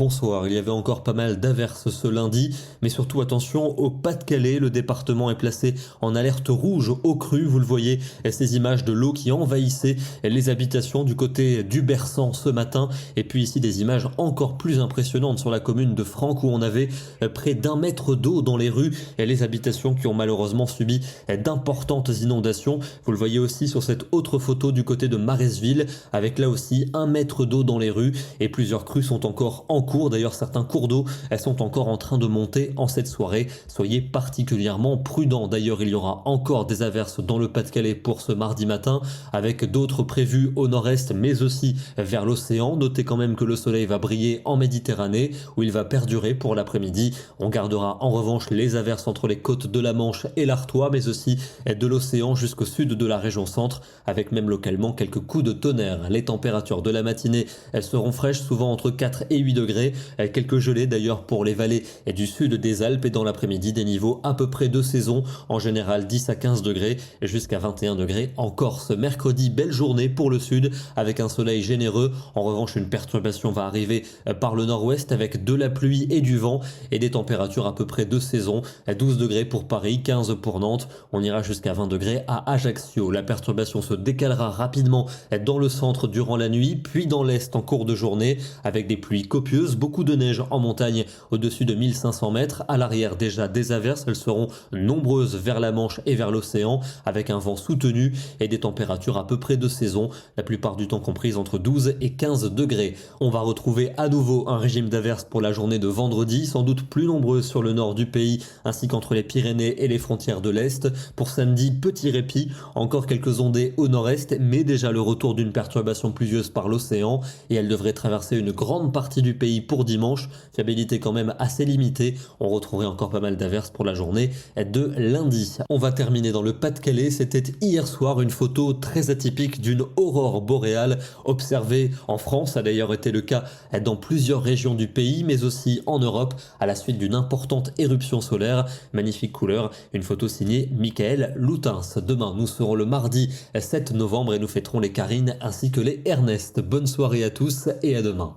bonsoir. Il y avait encore pas mal d'averses ce lundi, mais surtout attention au Pas-de-Calais. Le département est placé en alerte rouge au cru. Vous le voyez, ces images de l'eau qui envahissait les habitations du côté du Bersant ce matin. Et puis ici, des images encore plus impressionnantes sur la commune de Franques où on avait près d'1 mètre d'eau dans les rues et les habitations qui ont malheureusement subi d'importantes inondations. Vous le voyez aussi sur cette autre photo du côté de Maresville, avec là aussi 1 mètre d'eau dans les rues et plusieurs crues sont encore en cours. D'ailleurs, certains cours d'eau sont encore en train de monter en cette soirée. Soyez particulièrement prudents. D'ailleurs, il y aura encore des averses dans le Pas-de-Calais pour ce mardi matin, avec d'autres prévues au nord-est, mais aussi vers l'océan. Notez quand même que le soleil va briller en Méditerranée, où il va perdurer pour l'après-midi. On gardera en revanche les averses entre les côtes de la Manche et l'Artois, mais aussi de l'océan jusqu'au sud de la région centre, avec même localement quelques coups de tonnerre. Les températures de la matinée, elles seront fraîches, souvent entre 4 et 8 degrés. Quelques gelées d'ailleurs pour les vallées du sud des Alpes, et dans l'après-midi des niveaux à peu près de saison, en général 10 à 15 degrés jusqu'à 21 degrés en Corse. Mercredi, belle journée pour le sud avec un soleil généreux. En revanche, une perturbation va arriver par le nord-ouest avec de la pluie et du vent et des températures à peu près de saison. 12 degrés pour Paris, 15 pour Nantes. On ira jusqu'à 20 degrés à Ajaccio. La perturbation se décalera rapidement dans le centre durant la nuit, puis dans l'est en cours de journée avec des pluies copieuses, beaucoup de neige en montagne au-dessus de 1500 mètres. À l'arrière déjà des averses, elles seront nombreuses vers la Manche et vers l'océan avec un vent soutenu et des températures à peu près de saison, la plupart du temps comprises entre 12 et 15 degrés. On va retrouver à nouveau un régime d'averses pour la journée de vendredi, sans doute plus nombreuses sur le nord du pays ainsi qu'entre les Pyrénées et les frontières de l'Est. Pour samedi, petit répit, encore quelques ondées au nord-est, mais déjà le retour d'une perturbation pluvieuse par l'océan et elle devrait traverser une grande partie du pays pour dimanche. Fiabilité quand même assez limitée. On retrouverait encore pas mal d'averses pour la journée de lundi. On va terminer dans le Pas-de-Calais. C'était hier soir une photo très atypique d'une aurore boréale observée en France. Ça a d'ailleurs été le cas dans plusieurs régions du pays, mais aussi en Europe à la suite d'une importante éruption solaire. Magnifique couleur. Une photo signée Michael Loutens. Demain, nous serons le mardi 7 novembre et nous fêterons les Karine ainsi que les Ernest. Bonne soirée à tous et à demain.